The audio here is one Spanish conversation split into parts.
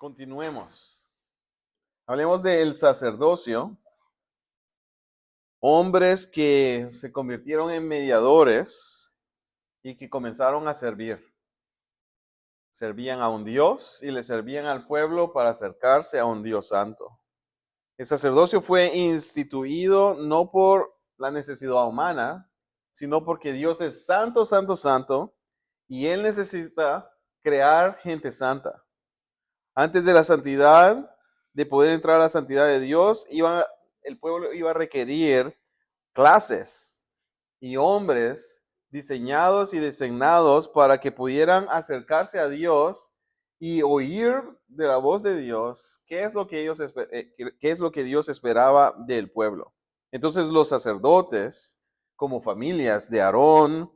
Continuemos. Hablemos del sacerdocio. Hombres que se convirtieron en mediadores y que comenzaron a servir. Servían a un Dios y le servían al pueblo para acercarse a un Dios santo. El sacerdocio fue instituido no por la necesidad humana, sino porque Dios es santo, santo, santo, y Él necesita crear gente santa. Antes de la santidad, de poder entrar a la santidad de Dios, el pueblo iba a requerir clases y hombres diseñados y designados para que pudieran acercarse a Dios y oír de la voz de Dios qué es lo que qué es lo que Dios esperaba del pueblo. Entonces los sacerdotes, como familias de Aarón,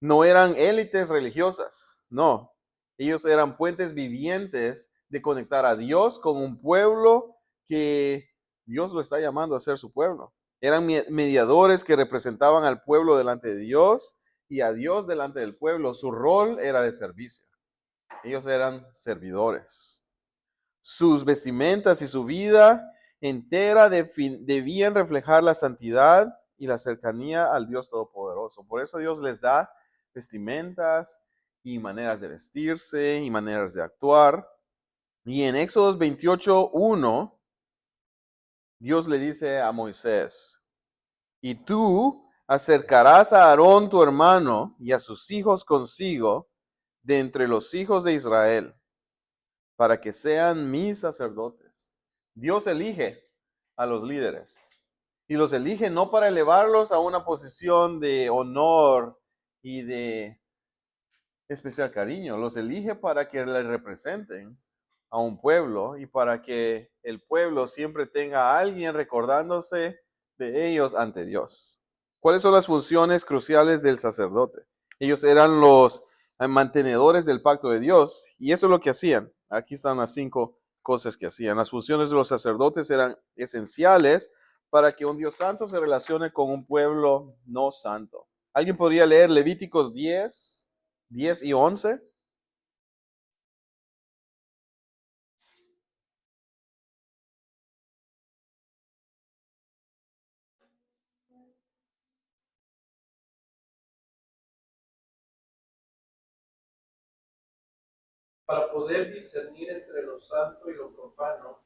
no eran élites religiosas, no. Ellos eran puentes vivientes de conectar a Dios con un pueblo que Dios lo está llamando a ser su pueblo. Eran mediadores que representaban al pueblo delante de Dios y a Dios delante del pueblo. Su rol era de servicio. Ellos eran servidores. Sus vestimentas y su vida entera debían reflejar la santidad y la cercanía al Dios Todopoderoso. Por eso Dios les da vestimentas y maneras de vestirse y maneras de actuar. Y en Éxodo 28:1, Dios le dice a Moisés, y tú acercarás a Aarón tu hermano y a sus hijos consigo de entre los hijos de Israel, para que sean mis sacerdotes. Dios elige a los líderes y los elige no para elevarlos a una posición de honor y de especial cariño, los elige para que le representen a un pueblo y para que el pueblo siempre tenga a alguien recordándose de ellos ante Dios. ¿Cuáles son las funciones cruciales del sacerdote? Ellos eran los mantenedores del pacto de Dios y eso es lo que hacían. Aquí están las 5 cosas que hacían. Las funciones de los sacerdotes eran esenciales para que un Dios santo se relacione con un pueblo no santo. ¿Alguien podría leer Levíticos 10 y 11? Para poder discernir entre lo santo y lo profano,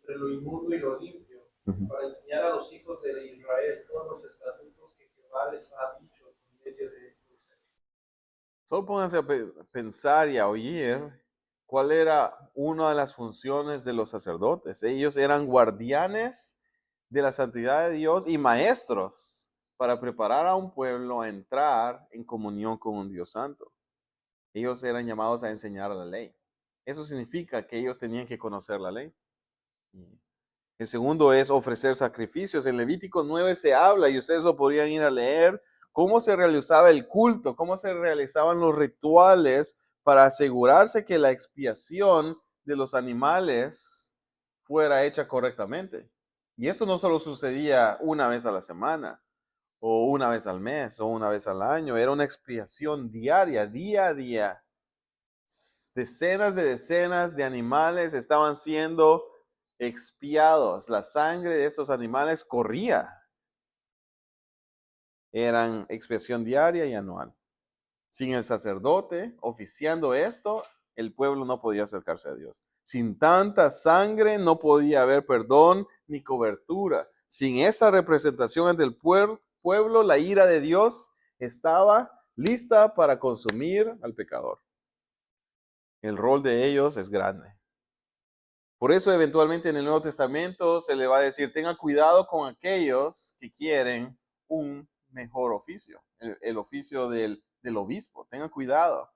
entre lo inmundo y lo limpio, para enseñar a los hijos de Israel todos los estatutos que Jehová les ha dicho por medio de Moisés. Solo pónganse a pensar y a oír cuál era una de las funciones de los sacerdotes. Ellos eran guardianes de la santidad de Dios y maestros para preparar a un pueblo a entrar en comunión con un Dios santo. Ellos eran llamados a enseñar la ley. Eso significa que ellos tenían que conocer la ley. El segundo es ofrecer sacrificios. En Levítico 9 se habla, y ustedes lo podrían ir a leer, cómo se realizaba el culto, cómo se realizaban los rituales para asegurarse que la expiación de los animales fuera hecha correctamente. Y esto no solo sucedía una vez a la semana, o una vez al mes, o una vez al año, era una expiación diaria, día a día. Decenas de animales estaban siendo expiados. La sangre de estos animales corría. Eran expiación diaria y anual. Sin el sacerdote oficiando esto, el pueblo no podía acercarse a Dios. Sin tanta sangre no podía haber perdón ni cobertura. Sin esa representación ante el pueblo, la ira de Dios estaba lista para consumir al pecador. El rol de ellos es grande. Por eso eventualmente en el Nuevo Testamento se le va a decir, tenga cuidado con aquellos que quieren un mejor oficio, el oficio del obispo. Tenga cuidado,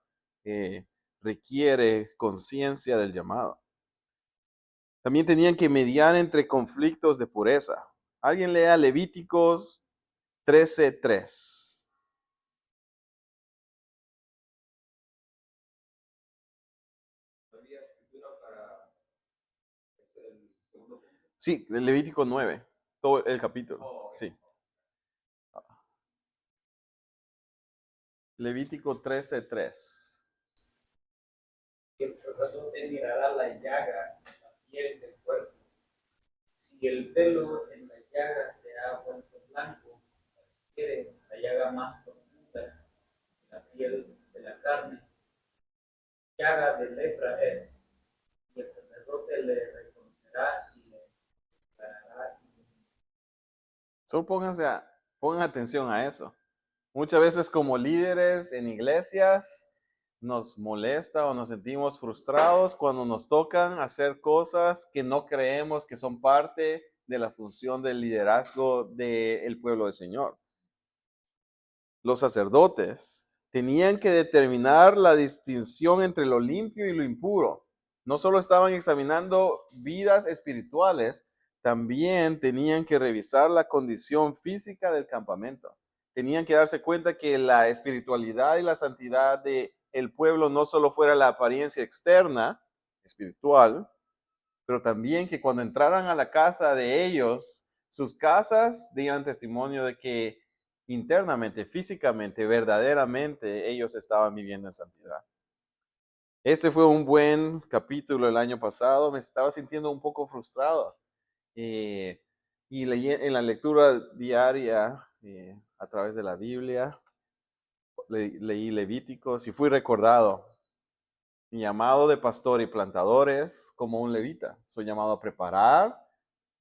requiere conciencia del llamado. También tenían que mediar entre conflictos de pureza. Alguien lea Levíticos 13:3. Había escritura para el segundo punto. Sí, Levítico 9, todo el capítulo. Oh, okay. Sí. Levítico 13:3. y el sacerdote mirará la llaga en la piel del cuerpo. Si el pelo en la llaga se ha vuelto blanco, pareciere la llaga más profunda en la piel de la carne, llaga de lepra es, y el sacerdote le reconocerá y le declarará inmune. Solo pongan atención a eso. Muchas veces como líderes en iglesias nos molesta o nos sentimos frustrados cuando nos tocan hacer cosas que no creemos que son parte de la función del liderazgo del pueblo del Señor. Los sacerdotes tenían que determinar la distinción entre lo limpio y lo impuro. No solo estaban examinando vidas espirituales, también tenían que revisar la condición física del campamento. Tenían que darse cuenta que la espiritualidad y la santidad del pueblo no solo fuera la apariencia externa, espiritual, pero también que cuando entraran a la casa de ellos, sus casas dieran testimonio de que internamente, físicamente, verdaderamente, ellos estaban viviendo en santidad. Ese fue un buen capítulo el año pasado. Me estaba sintiendo un poco frustrado. Y leí en la lectura diaria a través de la Biblia, leí Levíticos y fui recordado. Mi llamado de pastor y plantadores como un levita. Soy llamado a preparar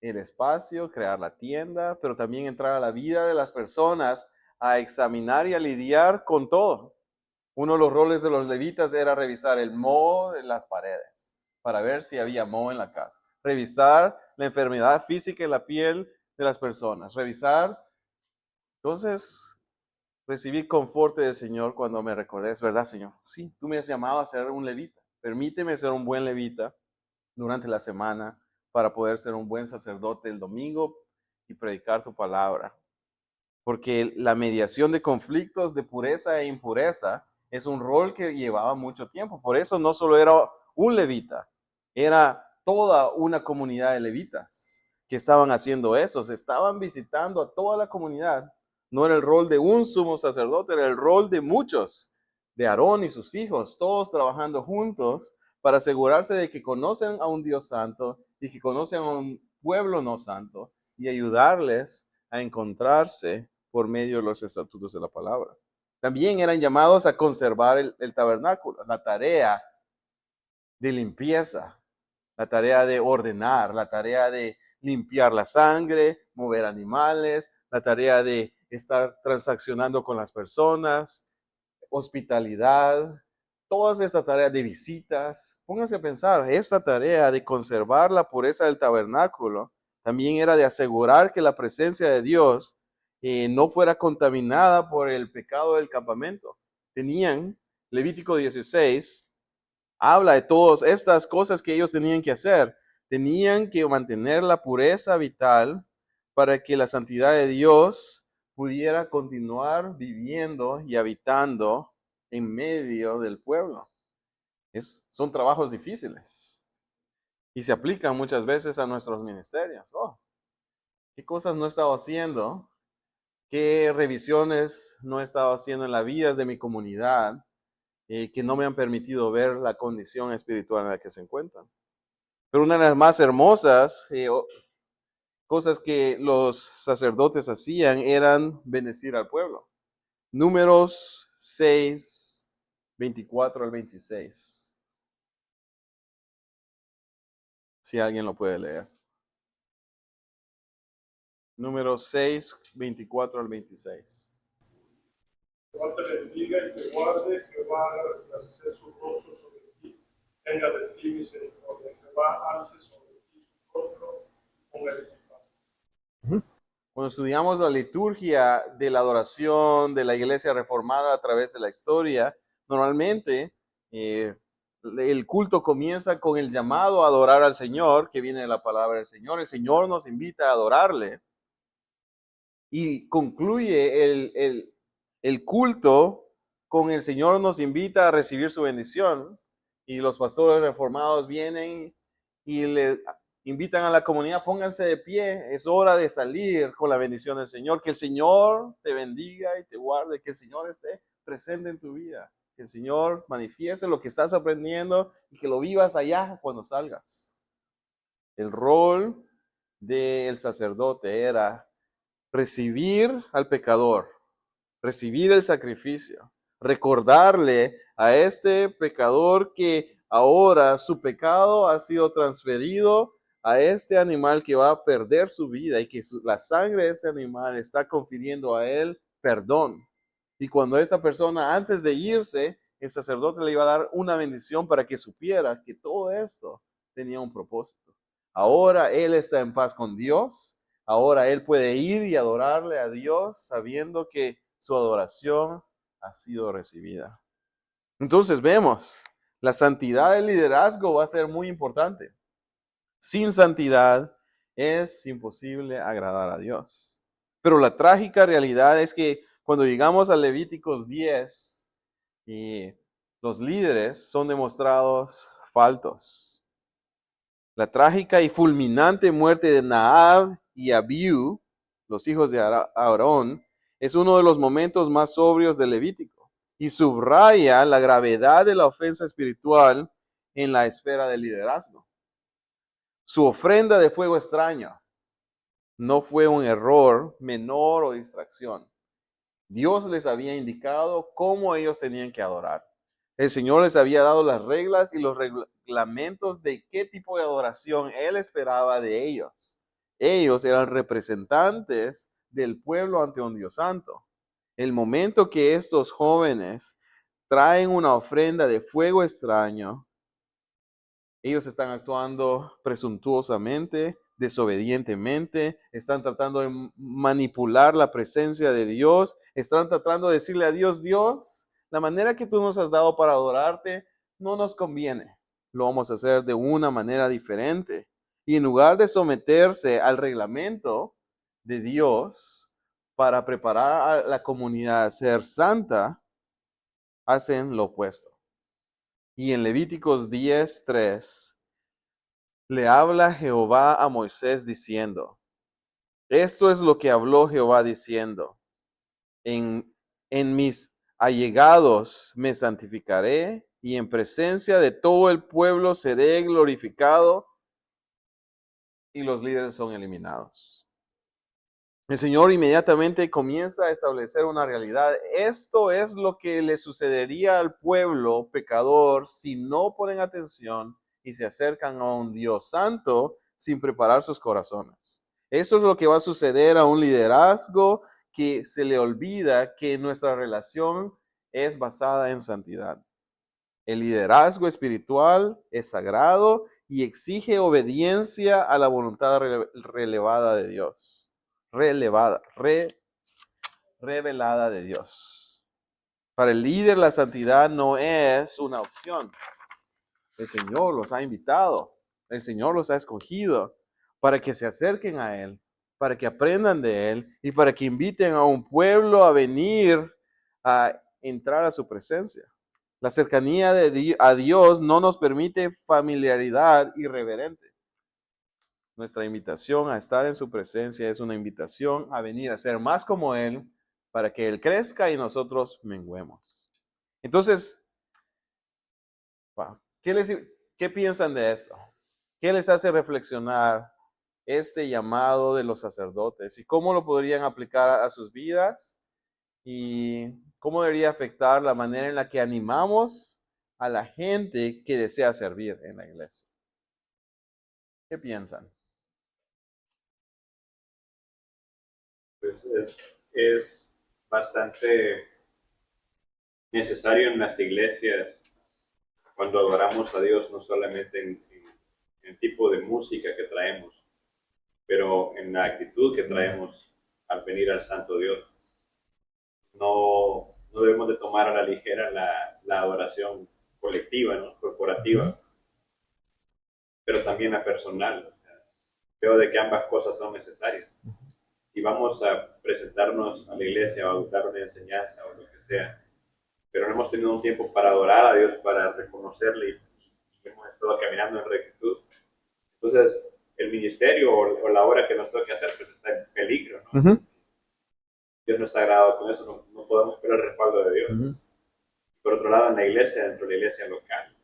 el espacio, crear la tienda, pero también entrar a la vida de las personas, a examinar y a lidiar con todo. Uno de los roles de los levitas era revisar el moho de las paredes para ver si había moho en la casa. Revisar la enfermedad física en la piel de las personas. Revisar. Entonces, recibí confort del Señor cuando me recordé, es verdad, Señor. Sí, tú me has llamado a ser un levita. Permíteme ser un buen levita durante la semana para poder ser un buen sacerdote el domingo y predicar tu palabra. Porque la mediación de conflictos de pureza e impureza es un rol que llevaba mucho tiempo. Por eso no solo era un levita, era toda una comunidad de levitas que estaban haciendo eso. Se estaban visitando a toda la comunidad. No era el rol de un sumo sacerdote, era el rol de muchos, de Aarón y sus hijos, todos trabajando juntos para asegurarse de que conocen a un Dios santo y que conocen a un pueblo no santo y ayudarles a encontrarse por medio de los estatutos de la palabra. También eran llamados a conservar el tabernáculo, la tarea de limpieza, la tarea de ordenar, la tarea de limpiar la sangre, mover animales, la tarea de estar transaccionando con las personas, hospitalidad, todas estas tareas de visitas. Pónganse a pensar, esta tarea de conservar la pureza del tabernáculo también era de asegurar que la presencia de Dios no fuera contaminada por el pecado del campamento. Levítico 16 habla de todas estas cosas que ellos tenían que hacer. Tenían que mantener la pureza vital para que la santidad de Dios pudiera continuar viviendo y habitando en medio del pueblo. Son trabajos difíciles y se aplican muchas veces a nuestros ministerios. ¿Qué cosas no he estado haciendo? ¿Qué revisiones no he estado haciendo en las vidas de mi comunidad que no me han permitido ver la condición espiritual en la que se encuentran? Pero una de las más hermosas cosas que los sacerdotes hacían eran bendecir al pueblo. Números 6, 24 al 26. Si alguien lo puede leer. Números 6, 24 al 26. Jehová te bendiga y te guarde, Jehová haga resplandecer su rostro sobre ti, tenga de ti misericordia, Jehová alce sobre ti su rostro y ponga en paz. Cuando estudiamos la liturgia de la adoración de la iglesia reformada a través de la historia, normalmente el culto comienza con el llamado a adorar al Señor, que viene de la palabra del Señor. El Señor nos invita a adorarle y concluye el culto con el Señor nos invita a recibir su bendición y los pastores reformados vienen y le invitan a la comunidad, pónganse de pie, es hora de salir con la bendición del Señor, que el Señor te bendiga y te guarde, que el Señor esté presente en tu vida. Que el Señor manifieste lo que estás aprendiendo y que lo vivas allá cuando salgas. El rol del sacerdote era recibir al pecador, recibir el sacrificio, recordarle a este pecador que ahora su pecado ha sido transferido a este animal que va a perder su vida y que la sangre de ese animal está confiriendo a él perdón. Y cuando esta persona, antes de irse, el sacerdote le iba a dar una bendición para que supiera que todo esto tenía un propósito. Ahora él está en paz con Dios. Ahora él puede ir y adorarle a Dios sabiendo que su adoración ha sido recibida. Entonces vemos, la santidad del liderazgo va a ser muy importante. Sin santidad es imposible agradar a Dios. Pero la trágica realidad es que cuando llegamos a Levíticos 10, y los líderes son demostrados faltos. La trágica y fulminante muerte de Nadab y Abiú, los hijos de Aarón, es uno de los momentos más sobrios de Levítico y subraya la gravedad de la ofensa espiritual en la esfera del liderazgo. Su ofrenda de fuego extraño no fue un error menor o distracción. Dios les había indicado cómo ellos tenían que adorar. El Señor les había dado las reglas y los reglamentos de qué tipo de adoración Él esperaba de ellos. Ellos eran representantes del pueblo ante un Dios santo. El momento que estos jóvenes traen una ofrenda de fuego extraño, ellos están actuando presuntuosamente, desobedientemente, están tratando de manipular la presencia de Dios, están tratando de decirle a Dios, Dios, la manera que tú nos has dado para adorarte no nos conviene. Lo vamos a hacer de una manera diferente. Y en lugar de someterse al reglamento de Dios para preparar a la comunidad a ser santa, hacen lo opuesto. Y en Levíticos 10:3 le habla Jehová a Moisés diciendo, esto es lo que habló Jehová diciendo, en mis allegados me santificaré y en presencia de todo el pueblo seré glorificado, y los líderes son eliminados. El Señor inmediatamente comienza a establecer una realidad. Esto es lo que le sucedería al pueblo pecador si no ponen atención y se acercan a un Dios santo sin preparar sus corazones. Eso es lo que va a suceder a un liderazgo que se le olvida que nuestra relación es basada en santidad. El liderazgo espiritual es sagrado y exige obediencia a la voluntad revelada de Dios. Revelada de Dios. Para el líder la santidad no es una opción. El Señor los ha invitado, el Señor los ha escogido para que se acerquen a Él, para que aprendan de Él y para que inviten a un pueblo a venir a entrar a su presencia. La cercanía a Dios no nos permite familiaridad irreverente. Nuestra invitación a estar en su presencia es una invitación a venir a ser más como Él para que Él crezca y nosotros menguemos. Entonces, wow, ¿qué piensan de esto? ¿Qué les hace reflexionar este llamado de los sacerdotes y cómo lo podrían aplicar a sus vidas y cómo debería afectar la manera en la que animamos a la gente que desea servir en la iglesia? ¿Qué piensan? Pues es bastante necesario en las iglesias cuando adoramos a Dios, no solamente en el tipo de música que traemos, pero en la actitud que traemos al venir al Santo Dios. No debemos de tomar a la ligera la adoración colectiva, ¿no? Corporativa, pero también la personal. O sea, veo de que ambas cosas son necesarias. Si vamos a presentarnos a la iglesia o a dar una enseñanza o lo que sea, pero no hemos tenido un tiempo para adorar a Dios, para reconocerle y hemos estado caminando en rectitud, entonces el ministerio o la obra que nos toque hacer pues está en peligro, ¿no? Uh-huh. Dios no está agradado con eso, no podemos esperar el respaldo de Dios. Uh-huh. por otro lado, en la iglesia, dentro de la iglesia local,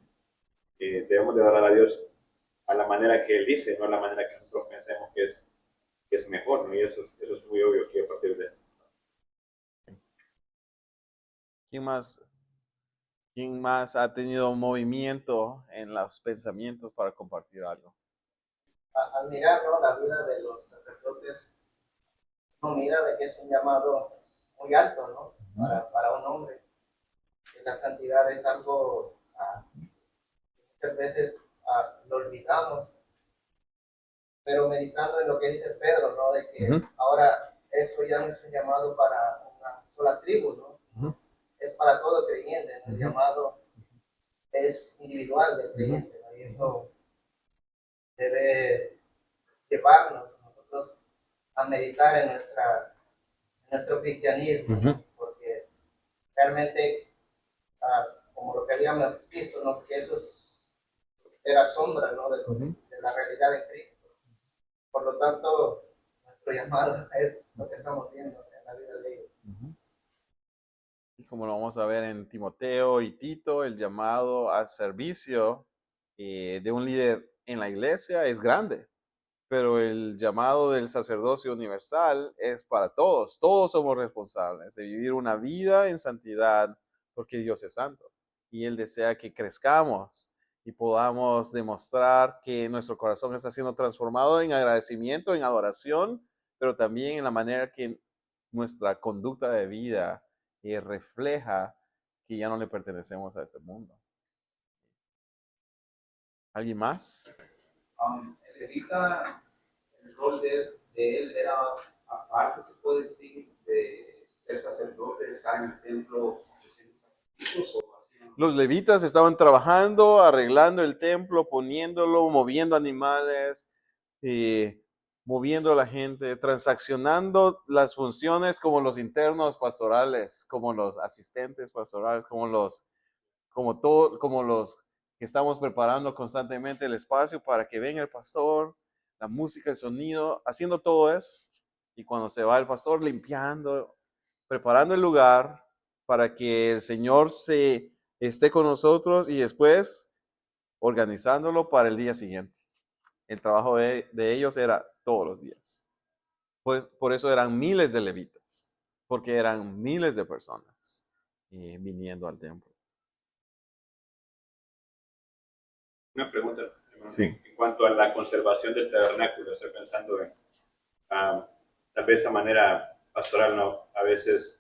debemos de adorar a Dios a la manera que Él dice, no a la manera que nosotros pensemos que es mejor, ¿no? Y eso es muy obvio que a partir de esto. ¿Quién más, quién más ha tenido movimiento en los pensamientos para compartir algo? Al mirar, ¿no?, la vida de los sacerdotes, uno mira de que es un llamado muy alto, ¿no?, para un hombre. Que la santidad es algo que muchas veces lo olvidamos, pero meditando en lo que dice Pedro, ¿no?, de que ahora eso ya no es un llamado para una sola tribu, ¿no? Es para todo creyente, ¿no? El llamado es individual del creyente, ¿no? Y eso debe llevarnos nosotros a meditar en nuestro cristianismo, porque realmente, como lo que habíamos visto, ¿no?, que eso era sombra, ¿no?, de la realidad de Cristo. Por lo tanto, nuestro llamado es lo que estamos viendo en la vida de ellos. Y como lo vamos a ver en Timoteo y Tito, el llamado al servicio de un líder en la iglesia es grande, pero el llamado del sacerdocio universal es para todos. Todos somos responsables de vivir una vida en santidad porque Dios es santo y Él desea que crezcamos y podamos demostrar que nuestro corazón está siendo transformado en agradecimiento, en adoración, pero también en la manera que nuestra conducta de vida refleja que ya no le pertenecemos a este mundo. ¿Alguien más? El levita, el rol de él era, aparte, se puede decir, de ser sacerdote, de estar en el templo haciendo sacrificios o haciendo... Los levitas estaban trabajando, arreglando el templo, poniéndolo, moviendo animales, moviendo a la gente, transaccionando las funciones como los internos pastorales, como los asistentes pastorales, como los que estamos preparando constantemente el espacio para que venga el pastor, la música, el sonido, haciendo todo eso. Y cuando se va el pastor, limpiando, preparando el lugar para que el Señor se esté con nosotros y después organizándolo para el día siguiente. El trabajo de ellos era todos los días. Pues por eso eran miles de levitas, porque eran miles de personas viniendo al templo. Una pregunta, hermano. Sí. En cuanto a la conservación del tabernáculo, estoy pensando en tal vez esa manera pastoral, ¿no? A veces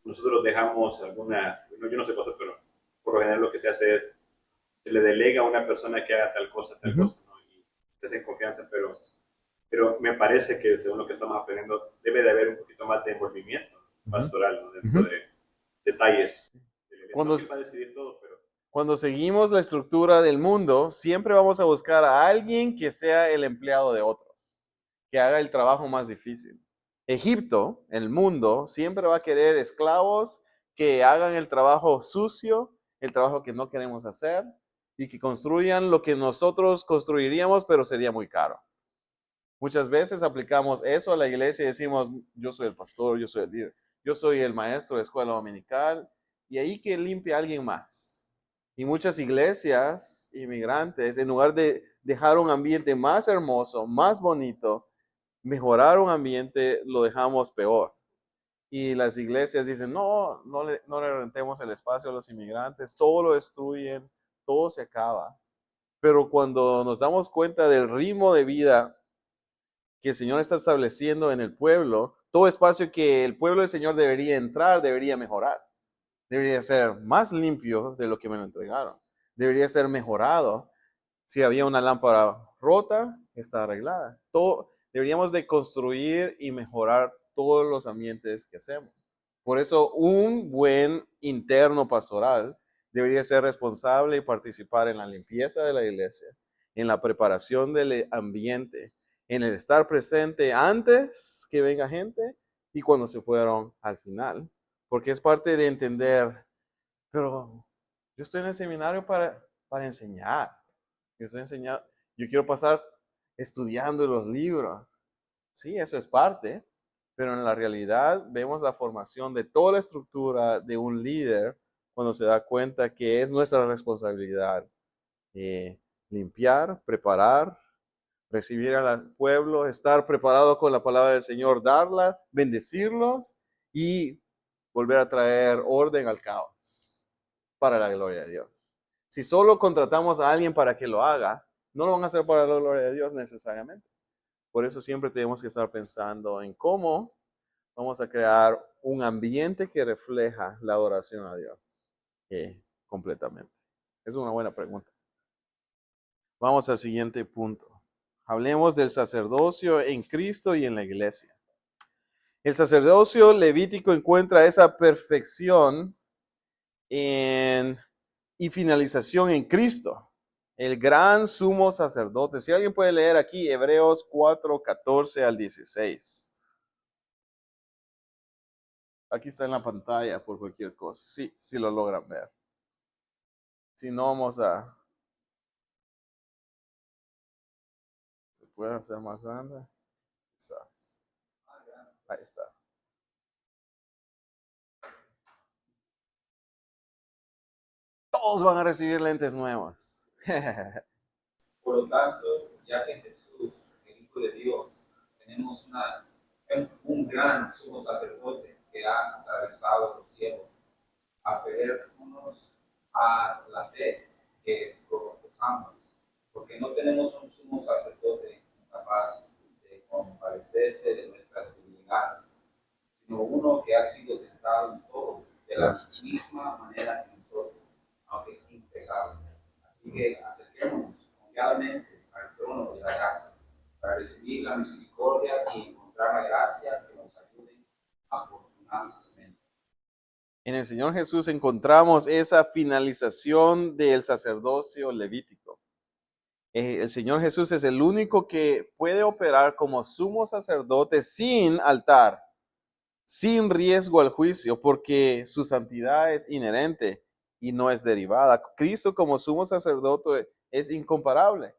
nosotros dejamos alguna, yo no sé cosas, pero por lo general lo que se hace es, se le delega a una persona que haga tal cosa, ¿no? Y se hace en confianza, pero me parece que según lo que estamos aprendiendo, debe de haber un poquito más de envolvimiento pastoral, ¿no? Dentro de detalles. Cuando, no para decidir todo, pero... Cuando seguimos la estructura del mundo, siempre vamos a buscar a alguien que sea el empleado de otros, que haga el trabajo más difícil. Egipto, el mundo, siempre va a querer esclavos que hagan el trabajo sucio, el trabajo que no queremos hacer, y que construyan lo que nosotros construiríamos, pero sería muy caro. Muchas veces aplicamos eso a la iglesia y decimos, yo soy el pastor, yo soy el líder, yo soy el maestro de escuela dominical, y ahí que limpie a alguien más. Y muchas iglesias inmigrantes, en lugar de dejar un ambiente más hermoso, más bonito, mejorar un ambiente, lo dejamos peor. Y las iglesias dicen, no le rentemos el espacio a los inmigrantes, todo lo destruyen, todo se acaba. Pero cuando nos damos cuenta del ritmo de vida que el Señor está estableciendo en el pueblo, todo espacio que el pueblo del Señor debería entrar, debería mejorar. Debería ser más limpio de lo que me lo entregaron. Debería ser mejorado. Si había una lámpara rota, está arreglada. Deberíamos de construir y mejorar todos los ambientes que hacemos. Por eso un buen interno pastoral debería ser responsable y participar en la limpieza de la iglesia, en la preparación del ambiente, en el estar presente antes que venga gente y cuando se fueron al final. Porque es parte de entender, pero yo estoy en el seminario para enseñar. Yo quiero pasar estudiando los libros. Sí, eso es parte, pero en la realidad vemos la formación de toda la estructura de un líder cuando se da cuenta que es nuestra responsabilidad limpiar, preparar, recibir al pueblo, estar preparado con la palabra del Señor, darla, bendecirlos y volver a traer orden al caos para la gloria de Dios. Si solo contratamos a alguien para que lo haga, no lo van a hacer para la gloria de Dios necesariamente. Por eso siempre tenemos que estar pensando en cómo vamos a crear un ambiente que refleja la adoración a Dios completamente. Es una buena pregunta. Vamos al siguiente punto. Hablemos del sacerdocio en Cristo y en la iglesia. El sacerdocio levítico encuentra esa perfección y finalización en Cristo, el gran sumo sacerdote. Si alguien puede leer aquí Hebreos 4, 14 al 16. Aquí está en la pantalla por cualquier cosa. Sí, sí lo logran ver. Si no, vamos a... ¿Se puede hacer más grande? Quizás. Ahí está. Todos van a recibir lentes nuevos. Por lo tanto, ya que Jesús, el Hijo de Dios, tenemos un gran sumo sacerdote que ha atravesado los cielos, aferrarnos a la fe que profesamos, porque no tenemos un sumo sacerdote capaz de compadecerse de nuestras debilidades, sino uno que ha sido tentado en todo, de la misma manera que nosotros, aunque sin pecado. Así que acerquémonos confiadamente al trono de la gracia para recibir la misericordia y encontrar la gracia que nos ayude afortunadamente. En el Señor Jesús encontramos esa finalización del sacerdocio levítico. El Señor Jesús es el único que puede operar como sumo sacerdote sin altar, sin riesgo al juicio, porque su santidad es inherente y no es derivada. Cristo como sumo sacerdote es incomparable.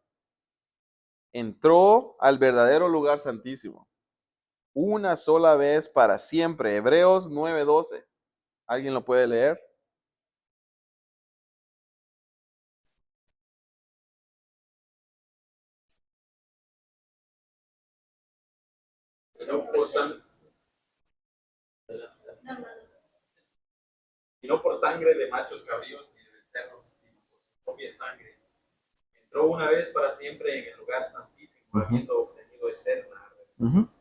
Entró al verdadero lugar santísimo una sola vez para siempre. Hebreos 9:12. ¿Alguien lo puede leer? Y no por sangre de machos cabríos ni de becerros, sino por su propia sangre. Entró una vez para siempre en el lugar santísimo, habiendo obtenido eterna redención.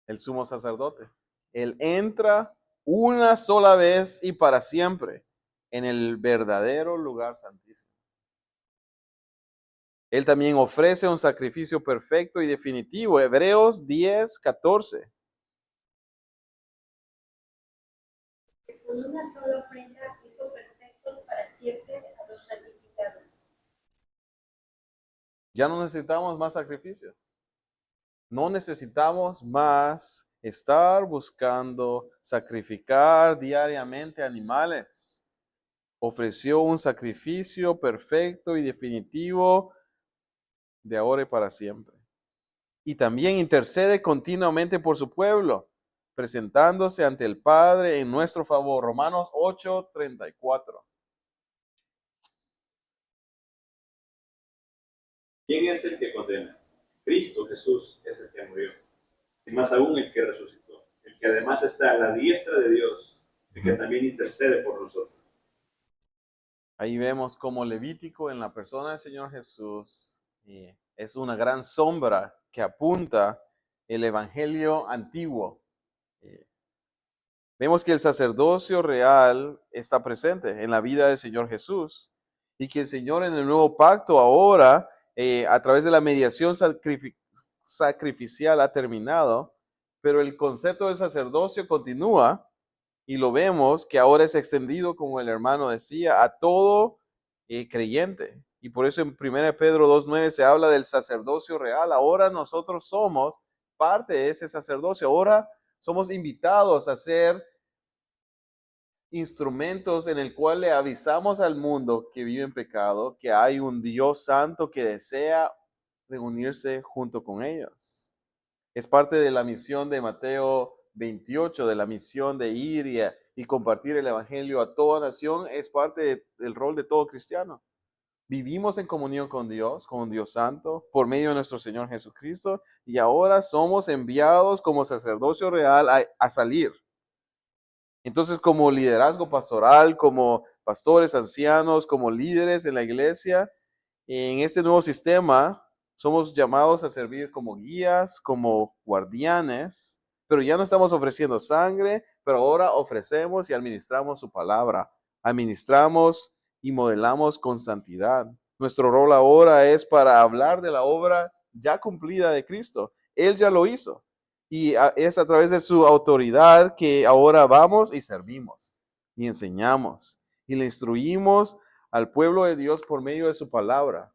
El sumo sacerdote. Él entra una sola vez y para siempre en el verdadero lugar santísimo. Él también ofrece un sacrificio perfecto y definitivo. Hebreos 10:14. Con una sola ofrenda hizo perfectos para siempre a los santificados. Ya no necesitamos más sacrificios. No necesitamos más estar buscando sacrificar diariamente animales. Ofreció un sacrificio perfecto y definitivo de ahora y para siempre. Y también intercede continuamente por su pueblo, presentándose ante el Padre en nuestro favor. Romanos 8:34. ¿Quién es el que condena? Cristo Jesús es el que murió, y más aún el que resucitó, el que además está a la diestra de Dios, el que también intercede por nosotros. Ahí vemos como Levítico en la persona del Señor Jesús es una gran sombra que apunta el evangelio antiguo. Vemos que el sacerdocio real está presente en la vida del Señor Jesús y que el Señor en el nuevo pacto ahora, a través de la mediación sacrificial ha terminado, pero el concepto del sacerdocio continúa y lo vemos que ahora es extendido, como el hermano decía, a todo creyente. Y por eso en 1 Pedro 2:9 se habla del sacerdocio real. Ahora nosotros somos parte de ese sacerdocio. Ahora somos invitados a ser instrumentos en el cual le avisamos al mundo que vive en pecado, que hay un Dios santo que desea reunirse junto con ellos. Es parte de la misión de Mateo 28, de la misión de ir y compartir el evangelio a toda nación es parte del rol de todo cristiano. Vivimos en comunión con un Dios santo, por medio de nuestro Señor Jesucristo, y ahora somos enviados como sacerdocio real a salir. Entonces, como liderazgo pastoral, como pastores ancianos, como líderes en la iglesia, en este nuevo sistema, somos llamados a servir como guías, como guardianes, pero ya no estamos ofreciendo sangre, pero ahora ofrecemos y administramos su palabra. Administramos y modelamos con santidad. Nuestro rol ahora es para hablar de la obra ya cumplida de Cristo. Él ya lo hizo. Y es a través de su autoridad que ahora vamos y servimos y enseñamos y le instruimos al pueblo de Dios por medio de su palabra.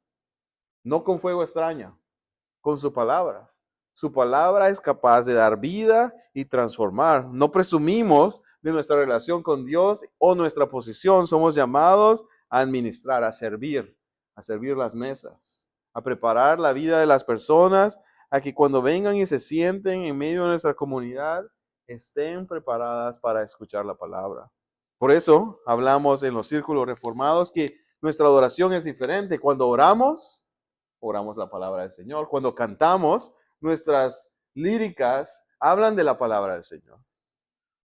No con fuego extraño, con su palabra. Su palabra es capaz de dar vida y transformar. No presumimos de nuestra relación con Dios o nuestra posición. Somos llamados a administrar, a servir las mesas, a preparar la vida de las personas, a que cuando vengan y se sienten en medio de nuestra comunidad, estén preparadas para escuchar la palabra. Por eso hablamos en los círculos reformados que nuestra adoración es diferente. Cuando oramos la palabra del Señor. Cuando cantamos, nuestras líricas hablan de la palabra del Señor.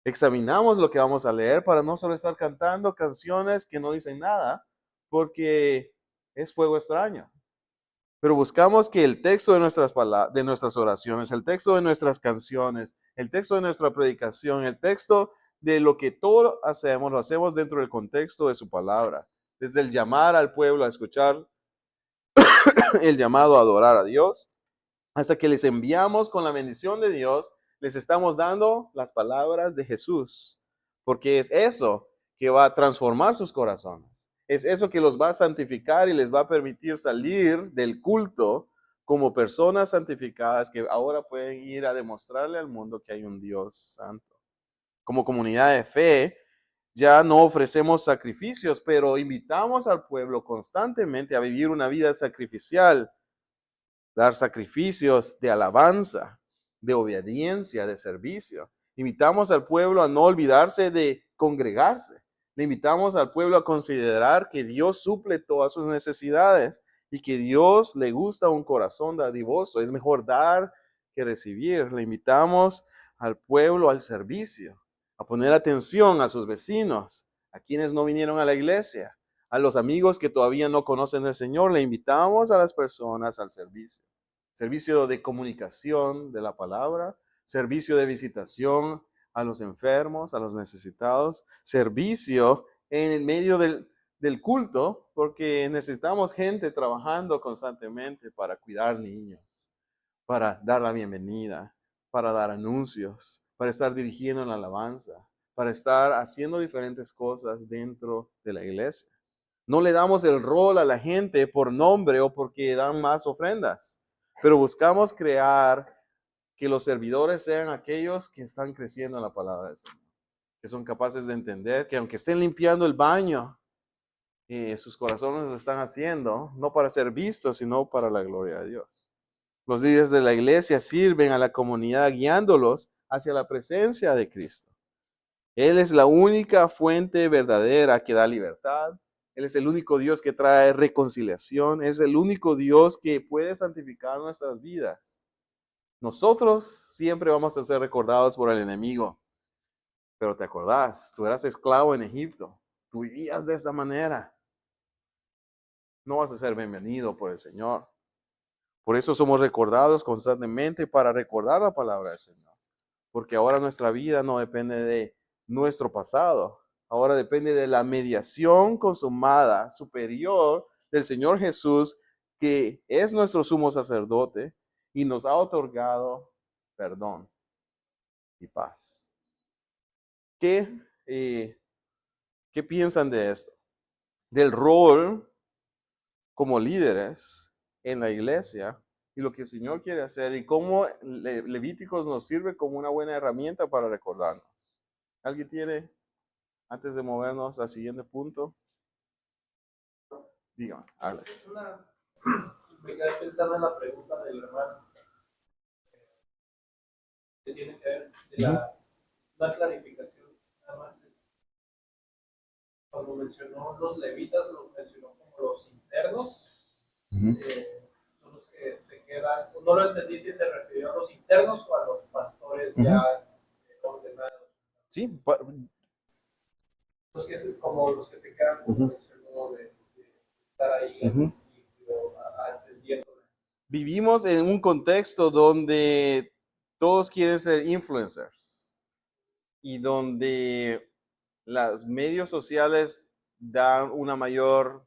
Examinamos lo que vamos a leer para no solo estar cantando canciones que no dicen nada, porque es fuego extraño. Pero buscamos que el texto de nuestras oraciones, el texto de nuestras canciones, el texto de nuestra predicación, el texto de lo que todo hacemos, lo hacemos dentro del contexto de su palabra. Desde el llamar al pueblo a escuchar, el llamado a adorar a Dios, hasta que les enviamos con la bendición de Dios, les estamos dando las palabras de Jesús, porque es eso que va a transformar sus corazones. Es eso que los va a santificar y les va a permitir salir del culto como personas santificadas que ahora pueden ir a demostrarle al mundo que hay un Dios santo. Como comunidad de fe, ya no ofrecemos sacrificios, pero invitamos al pueblo constantemente a vivir una vida sacrificial, dar sacrificios de alabanza, de obediencia, de servicio. Invitamos al pueblo a no olvidarse de congregarse. Le invitamos al pueblo a considerar que Dios suple todas sus necesidades y que Dios le gusta un corazón dadivoso. Es mejor dar que recibir. Le invitamos al pueblo al servicio, a poner atención a sus vecinos, a quienes no vinieron a la iglesia, a los amigos que todavía no conocen al Señor. Le invitamos a las personas al servicio. Servicio de comunicación de la palabra, servicio de visitación a los enfermos, a los necesitados, servicio en el medio del culto, porque necesitamos gente trabajando constantemente para cuidar niños, para dar la bienvenida, para dar anuncios, para estar dirigiendo la alabanza, para estar haciendo diferentes cosas dentro de la iglesia. No le damos el rol a la gente por nombre o porque dan más ofrendas, pero buscamos crear que los servidores sean aquellos que están creciendo en la palabra del Señor, que son capaces de entender que aunque estén limpiando el baño, sus corazones lo están haciendo, no para ser vistos, sino para la gloria de Dios. Los líderes de la iglesia sirven a la comunidad guiándolos hacia la presencia de Cristo. Él es la única fuente verdadera que da libertad. Él es el único Dios que trae reconciliación. Es el único Dios que puede santificar nuestras vidas. Nosotros siempre vamos a ser recordados por el enemigo. Pero te acordás, tú eras esclavo en Egipto. Tú vivías de esta manera. No vas a ser bienvenido por el Señor. Por eso somos recordados constantemente para recordar la palabra del Señor. Porque ahora nuestra vida no depende de nuestro pasado. Ahora depende de la mediación consumada, superior del Señor Jesús, que es nuestro sumo sacerdote y nos ha otorgado perdón y paz. ¿Qué piensan de esto? Del rol como líderes en la iglesia y lo que el Señor quiere hacer y cómo Levíticos nos sirve como una buena herramienta para recordarnos. ¿Alguien tiene, antes de movernos al siguiente punto? Dígame, Alex. Me quedé pensando en la pregunta del hermano. Que tiene que ver de una clarificación, nada más es cuando mencionó los levitas, los mencionó como los internos. Son los que se quedan. No lo entendí si se refirió a los internos o a los pastores ya ordenados. Sí, Los que como los que se quedan, como mencionó, de estar ahí al principio, atendiendo. vivimos en un contexto donde todos quieren ser influencers y donde los medios sociales dan una mayor,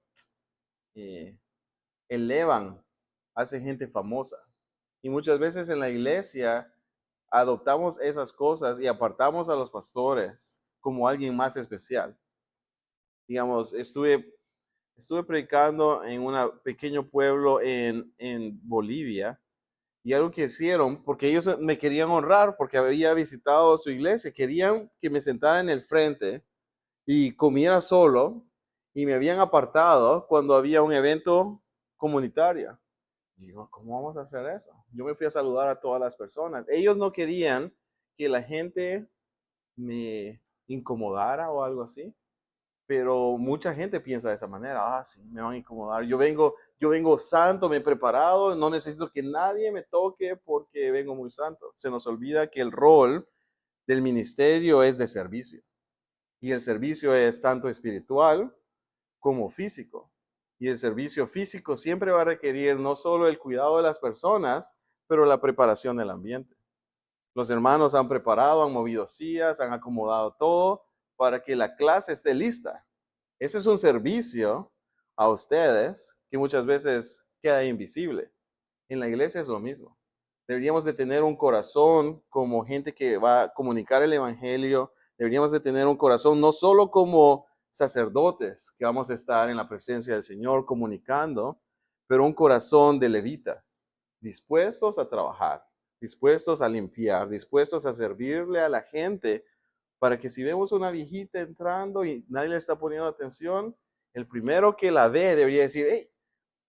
elevan, hacen gente famosa. Y muchas veces en la iglesia adoptamos esas cosas y apartamos a los pastores como alguien más especial. Digamos, estuve predicando en un pequeño pueblo en Bolivia. Y algo que hicieron, porque ellos me querían honrar, porque había visitado su iglesia, querían que me sentara en el frente y comiera solo, y me habían apartado cuando había un evento comunitario. Y digo, ¿cómo vamos a hacer eso? Yo me fui a saludar a todas las personas. Ellos no querían que la gente me incomodara o algo así. Pero mucha gente piensa de esa manera, sí, me van a incomodar. Yo vengo santo, me he preparado, no necesito que nadie me toque porque vengo muy santo. Se nos olvida que el rol del ministerio es de servicio. Y el servicio es tanto espiritual como físico. Y el servicio físico siempre va a requerir no solo el cuidado de las personas, pero la preparación del ambiente. Los hermanos han preparado, han movido sillas, han acomodado todo para que la clase esté lista. Ese es un servicio a ustedes que muchas veces queda invisible. En la iglesia es lo mismo. Deberíamos de tener un corazón como gente que va a comunicar el evangelio. Deberíamos de tener un corazón no solo como sacerdotes que vamos a estar en la presencia del Señor comunicando, pero un corazón de levitas, dispuestos a trabajar, dispuestos a limpiar, dispuestos a servirle a la gente, para que si vemos una viejita entrando y nadie le está poniendo atención, el primero que la ve debería decir, hey,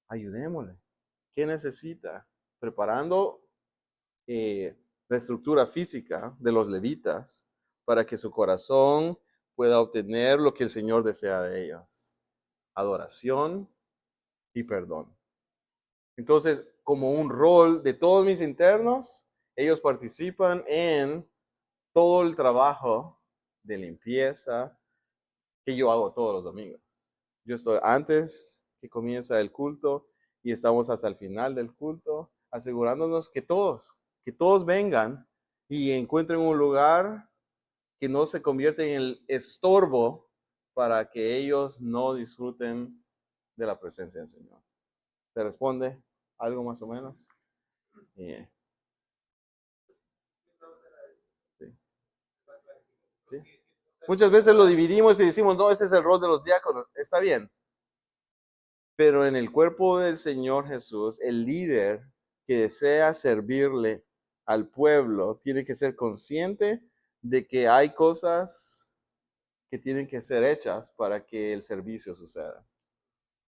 ayudémosle. ¿Qué necesita? Preparando la estructura física de los levitas para que su corazón pueda obtener lo que el Señor desea de ellos. Adoración y perdón. Entonces, como un rol de todos mis internos, ellos participan en todo el trabajo de limpieza que yo hago todos los domingos. Yo estoy antes que comienza el culto y estamos hasta el final del culto, asegurándonos que todos vengan y encuentren un lugar que no se convierta en el estorbo para que ellos no disfruten de la presencia del Señor. ¿Te responde algo más o menos? Yeah. Sí. ¿Sí? Muchas veces lo dividimos y decimos, no, ese es el rol de los diáconos. Está bien. Pero en el cuerpo del Señor Jesús, el líder que desea servirle al pueblo tiene que ser consciente de que hay cosas que tienen que ser hechas para que el servicio suceda.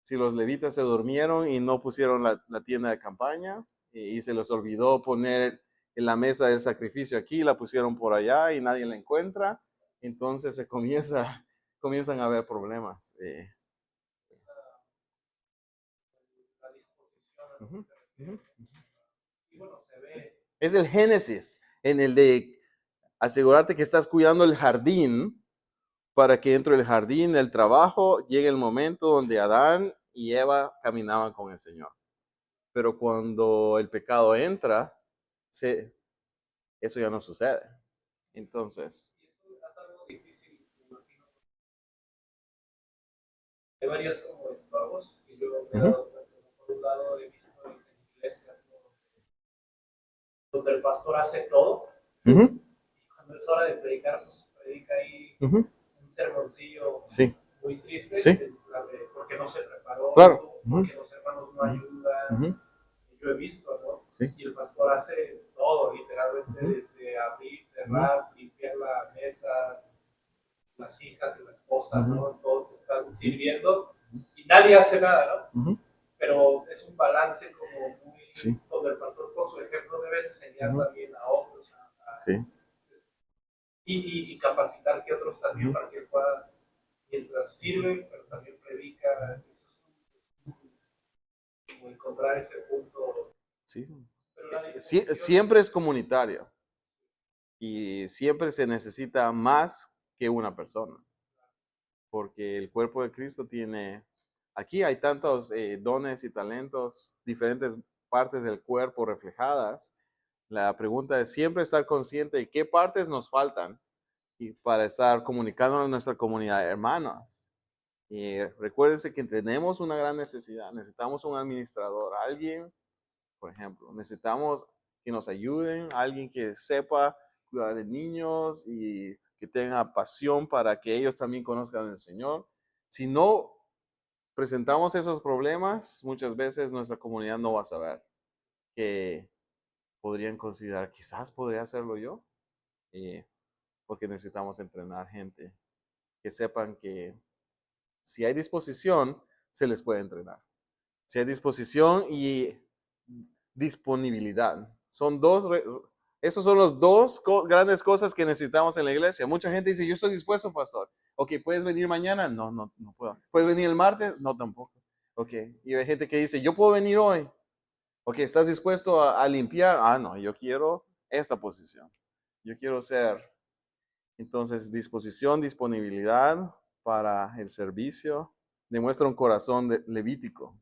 Si los levitas se durmieron y no pusieron la tienda de campaña y se les olvidó poner en la mesa del sacrificio aquí, la pusieron por allá y nadie la encuentra, entonces comienzan a haber problemas. La disposición. Y bueno, se ve. Es el Génesis, en el de asegurarte que estás cuidando el jardín para que dentro del jardín del trabajo llegue el momento donde Adán y Eva caminaban con el Señor. Pero cuando el pecado entra, eso ya no sucede. Entonces, Y eso es algo difícil, me imagino. Hay varios como estorbos y yo me he dado cuenta, por un lado he visto en iglesias donde el pastor hace todo y cuando es hora de predicar, pues predica ahí un sermoncillo sí, muy triste, sí, porque no se preparó, claro, porque los hermanos no ayudan. Yo he visto, ¿no? sí, Y el pastor hace todo, literalmente, desde abrir, cerrar, limpiar la mesa, las hijas de la esposa, ¿no? Todos están sirviendo y nadie hace nada, ¿no? Pero es un balance como muy, sí, donde el pastor con su ejemplo debe enseñar también a otros sí, y capacitar que otros también para que puedan mientras sirven, pero también predican. Eso es como encontrar ese punto. Sí. Pero la disposición Siempre es comunitario y siempre se necesita más que una persona, porque el cuerpo de Cristo tiene, aquí hay tantos dones y talentos, diferentes partes del cuerpo reflejadas. La pregunta es siempre estar consciente de qué partes nos faltan y para estar comunicando a nuestra comunidad, hermanos. Recuérdense que tenemos una gran necesidad. Necesitamos un administrador, alguien, por ejemplo, necesitamos que nos ayuden, alguien que sepa cuidar de niños y que tenga pasión para que ellos también conozcan al Señor. Si no presentamos esos problemas, muchas veces nuestra comunidad no va a saber que podrían considerar, quizás podría hacerlo yo, porque necesitamos entrenar gente que sepan que si hay disposición, se les puede entrenar. Si hay disposición y disponibilidad. Esos son los dos grandes cosas que necesitamos en la iglesia. Mucha gente dice, yo estoy dispuesto, pastor. Ok, ¿puedes venir mañana? No, no puedo. ¿Puedes venir el martes? No, tampoco. Ok, y hay gente que dice, yo puedo venir hoy. Ok, ¿estás dispuesto a limpiar? Ah, no, yo quiero esta posición. Yo quiero ser. Entonces, disposición, disponibilidad para el servicio. Demuestra un corazón levítico.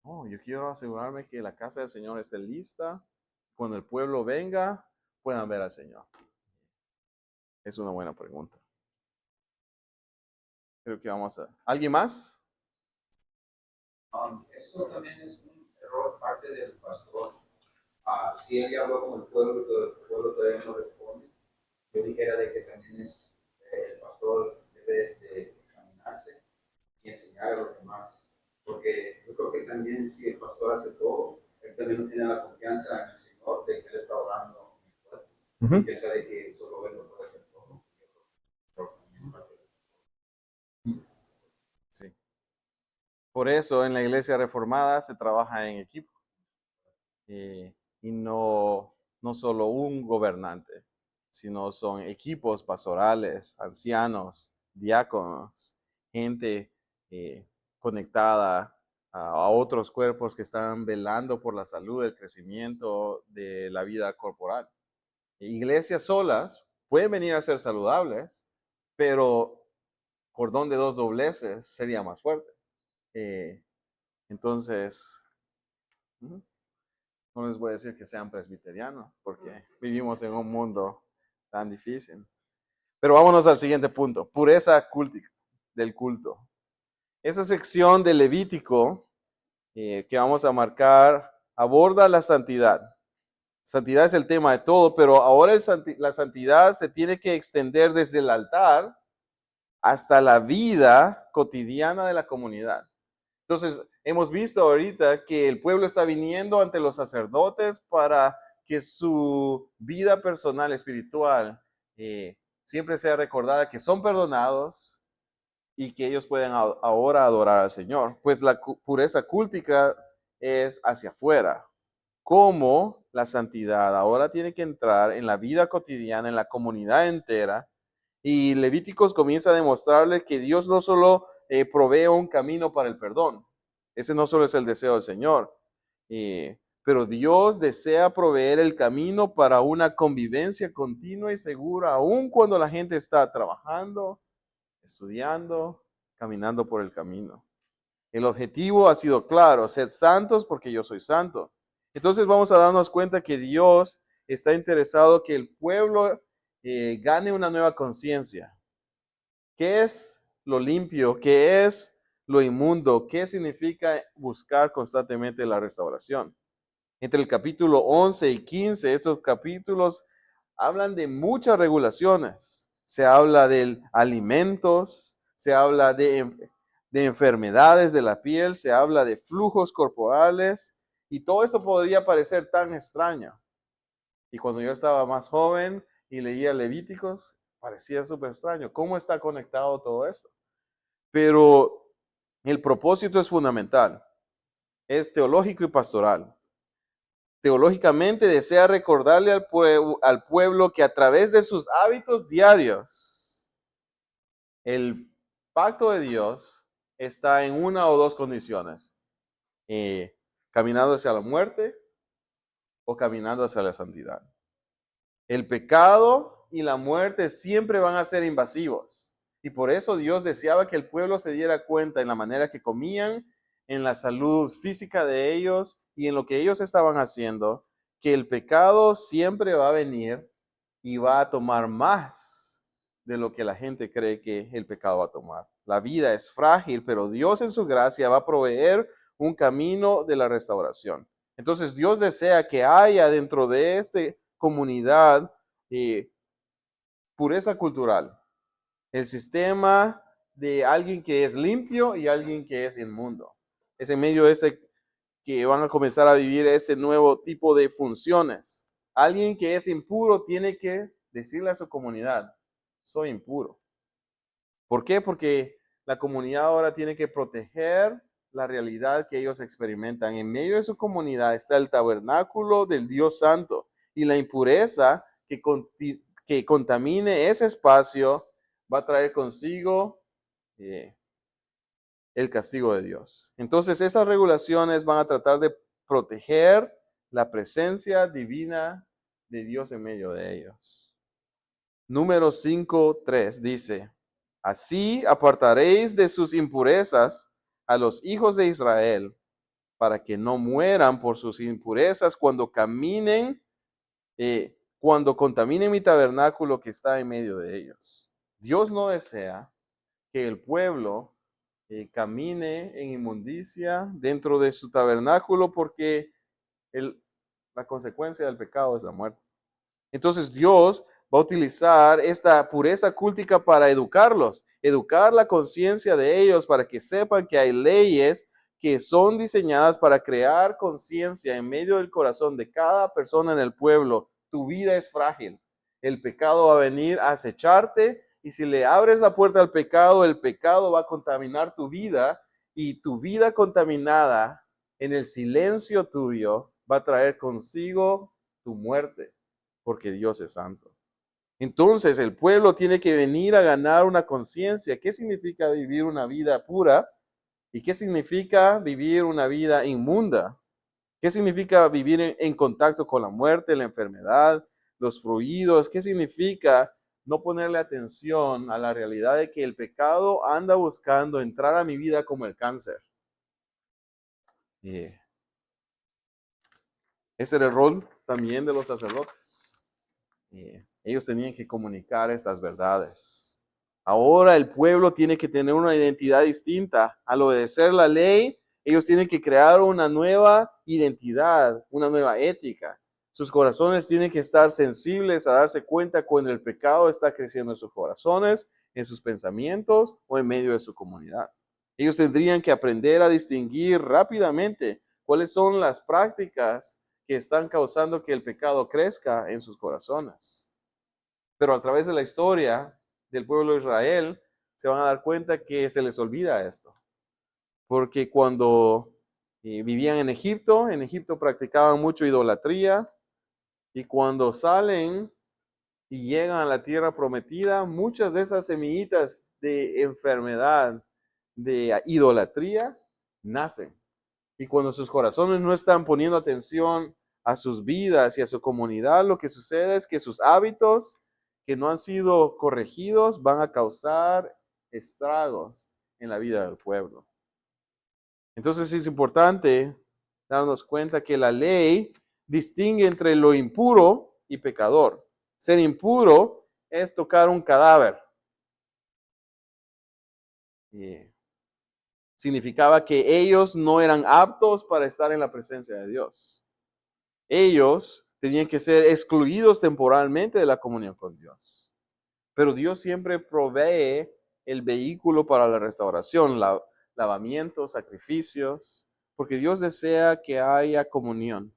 Oh, yo quiero asegurarme que la casa del Señor esté lista. Cuando el pueblo venga, puedan ver al Señor. Es una buena pregunta. Creo que vamos a... ¿Alguien más? Eso también es un error parte del pastor. Si él ya habló con el pueblo y todo el pueblo todavía no responde, yo dijera de que también el pastor debe de examinarse y enseñar a los demás. Porque yo creo que también si el pastor hace todo, él también no tiene la confianza en el Señor de que él está orando en el cuerpo. Y piensa de que solo él lo puede hacer todo. Sí. Por eso en la iglesia reformada se trabaja en equipo. Y no solo un gobernante, sino son equipos pastorales, ancianos, diáconos, gente conectada a otros cuerpos que están velando por la salud, el crecimiento de la vida corporal. Iglesias solas pueden venir a ser saludables, pero cordón de dos dobleces sería más fuerte. Entonces, no les voy a decir que sean presbiterianos, porque vivimos en un mundo tan difícil. Pero vámonos al siguiente punto, pureza del culto. Esa sección de Levítico que vamos a marcar aborda la santidad. Santidad es el tema de todo, pero ahora la santidad se tiene que extender desde el altar hasta la vida cotidiana de la comunidad. Entonces, hemos visto ahorita que el pueblo está viniendo ante los sacerdotes para que su vida personal, espiritual, siempre sea recordada que son perdonados y que ellos pueden ahora adorar al Señor. Pues la pureza cúltica es hacia afuera. Como la santidad ahora tiene que entrar en la vida cotidiana, en la comunidad entera. Y Levíticos comienza a demostrarle que Dios no solo provee un camino para el perdón. Ese no solo es el deseo del Señor. Pero Dios desea proveer el camino para una convivencia continua y segura, aun cuando la gente está trabajando, estudiando, caminando por el camino. El objetivo ha sido claro: sed santos porque yo soy santo. Entonces vamos a darnos cuenta que Dios está interesado que el pueblo gane una nueva conciencia. ¿Qué es lo limpio? ¿Qué es lo inmundo? ¿Qué significa buscar constantemente la restauración? Entre el capítulo 11 y 15, estos capítulos hablan de muchas regulaciones. Se habla de alimentos, se habla de enfermedades de la piel, se habla de flujos corporales, y todo esto podría parecer tan extraño. Y cuando yo estaba más joven y leía Levíticos, parecía súper extraño. ¿Cómo está conectado todo esto? Pero el propósito es fundamental. Es teológico y pastoral. Teológicamente desea recordarle al pueblo que a través de sus hábitos diarios, el pacto de Dios está en una o dos condiciones. Caminando hacia la muerte o caminando hacia la santidad. El pecado y la muerte siempre van a ser invasivos. Y por eso Dios deseaba que el pueblo se diera cuenta en la manera que comían, en la salud física de ellos y en lo que ellos estaban haciendo, que el pecado siempre va a venir y va a tomar más de lo que la gente cree que el pecado va a tomar. La vida es frágil, pero Dios en su gracia va a proveer un camino de la restauración. Entonces Dios desea que haya dentro de esta comunidad pureza cultural, el sistema de alguien que es limpio y alguien que es inmundo. Es en medio de ese que van a comenzar a vivir este nuevo tipo de funciones. Alguien que es impuro tiene que decirle a su comunidad, soy impuro. ¿Por qué? Porque la comunidad ahora tiene que proteger la realidad que ellos experimentan. En medio de su comunidad está el tabernáculo del Dios Santo y la impureza que contamine ese espacio va a traer consigo el castigo de Dios. Entonces esas regulaciones van a tratar de proteger la presencia divina de Dios en medio de ellos. Número 5:3 dice, así apartaréis de sus impurezas a los hijos de Israel, para que no mueran por sus impurezas cuando contaminen mi tabernáculo que está en medio de ellos. Dios no desea que el pueblo camine en inmundicia dentro de su tabernáculo porque la consecuencia del pecado es la muerte. Entonces Dios va a utilizar esta pureza cúltica para educarlos, educar la conciencia de ellos para que sepan que hay leyes que son diseñadas para crear conciencia en medio del corazón de cada persona en el pueblo. Tu vida es frágil. El pecado va a venir a acecharte y si le abres la puerta al pecado, el pecado va a contaminar tu vida y tu vida contaminada en el silencio tuyo va a traer consigo tu muerte, porque Dios es santo. Entonces el pueblo tiene que venir a ganar una conciencia. ¿Qué significa vivir una vida pura? ¿Y qué significa vivir una vida inmunda? ¿Qué significa vivir en contacto con la muerte, la enfermedad, los fluidos? ¿Qué significa no ponerle atención a la realidad de que el pecado anda buscando entrar a mi vida como el cáncer? Ese era el rol también de los sacerdotes. Ellos tenían que comunicar estas verdades. Ahora el pueblo tiene que tener una identidad distinta. Al obedecer la ley, ellos tienen que crear una nueva identidad, una nueva ética. Sus corazones tienen que estar sensibles a darse cuenta cuando el pecado está creciendo en sus corazones, en sus pensamientos o en medio de su comunidad. Ellos tendrían que aprender a distinguir rápidamente cuáles son las prácticas que están causando que el pecado crezca en sus corazones. Pero a través de la historia del pueblo de Israel, se van a dar cuenta que se les olvida esto. Porque cuando vivían en Egipto practicaban mucho idolatría, y cuando salen y llegan a la tierra prometida, muchas de esas semillitas de enfermedad, de idolatría, nacen. Y cuando sus corazones no están poniendo atención a sus vidas y a su comunidad, lo que sucede es que sus hábitos que no han sido corregidos van a causar estragos en la vida del pueblo. Entonces es importante darnos cuenta que la ley distingue entre lo impuro y pecador. Ser impuro es tocar un cadáver. Significaba que ellos no eran aptos para estar en la presencia de Dios. Ellos tenían que ser excluidos temporalmente de la comunión con Dios. Pero Dios siempre provee el vehículo para la restauración, lavamiento, sacrificios, porque Dios desea que haya comunión.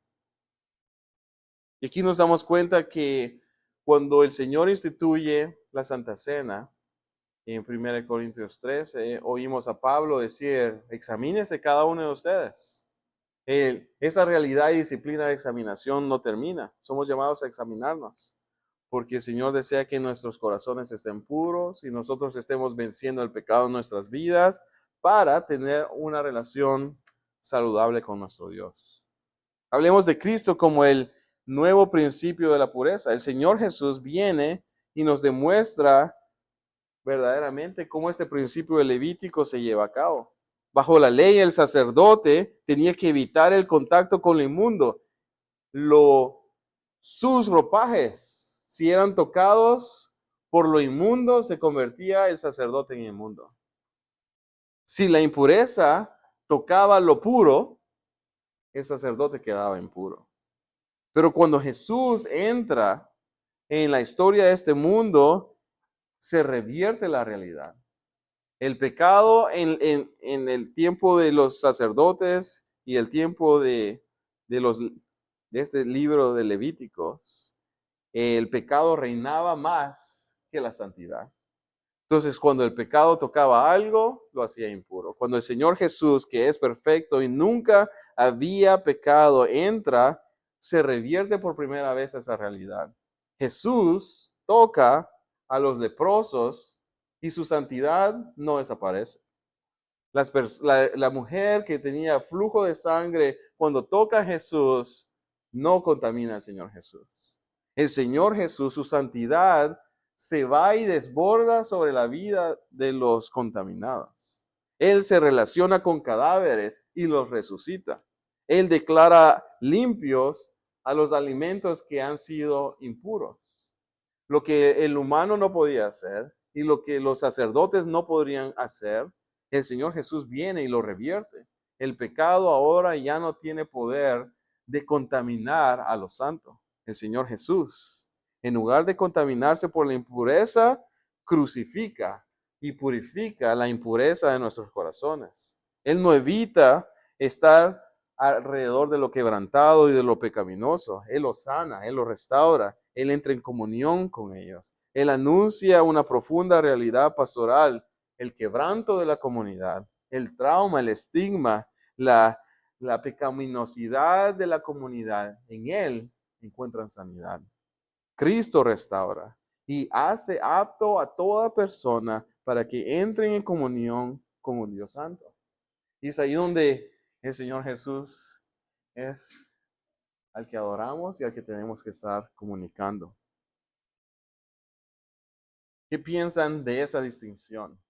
Y aquí nos damos cuenta que cuando el Señor instituye la Santa Cena, en 1 Corintios 13, oímos a Pablo decir, examínese cada uno de ustedes. Esa realidad y disciplina de examinación no termina. Somos llamados a examinarnos. porque el Señor desea que nuestros corazones estén puros y nosotros estemos venciendo el pecado en nuestras vidas para tener una relación saludable con nuestro Dios. Hablemos de Cristo como el nuevo principio de la pureza. El Señor Jesús viene y nos demuestra verdaderamente cómo este principio de Levítico se lleva a cabo. Bajo la ley, el sacerdote tenía que evitar el contacto con lo inmundo. Sus ropajes, si eran tocados por lo inmundo, se convertía el sacerdote en inmundo. Si la impureza tocaba lo puro, el sacerdote quedaba impuro. Pero cuando Jesús entra en la historia de este mundo, se revierte la realidad. El pecado en el tiempo de los sacerdotes y el tiempo de este libro de Levíticos, el pecado reinaba más que la santidad. Entonces, cuando el pecado tocaba algo, lo hacía impuro. Cuando el Señor Jesús, que es perfecto y nunca había pecado, entra, se revierte por primera vez esa realidad. Jesús toca a los leprosos y su santidad no desaparece. La mujer que tenía flujo de sangre, cuando toca a Jesús, no contamina al Señor Jesús. El Señor Jesús, su santidad, se va y desborda sobre la vida de los contaminados. Él se relaciona con cadáveres y los resucita. Él declara limpios a los alimentos que han sido impuros. Lo que el humano no podía hacer y lo que los sacerdotes no podrían hacer, el Señor Jesús viene y lo revierte. El pecado ahora ya no tiene poder de contaminar a los santos. El Señor Jesús, en lugar de contaminarse por la impureza, crucifica y purifica la impureza de nuestros corazones. Él no evita estar alrededor de lo quebrantado y de lo pecaminoso. Él lo sana, Él lo restaura, Él entra en comunión con ellos. Él anuncia una profunda realidad pastoral, el quebranto de la comunidad, el trauma, el estigma, la pecaminosidad de la comunidad. En Él encuentran sanidad. Cristo restaura y hace apto a toda persona para que entren en comunión con un Dios santo. Y es ahí donde el Señor Jesús es al que adoramos y al que tenemos que estar comunicando. ¿Qué piensan de esa distinción?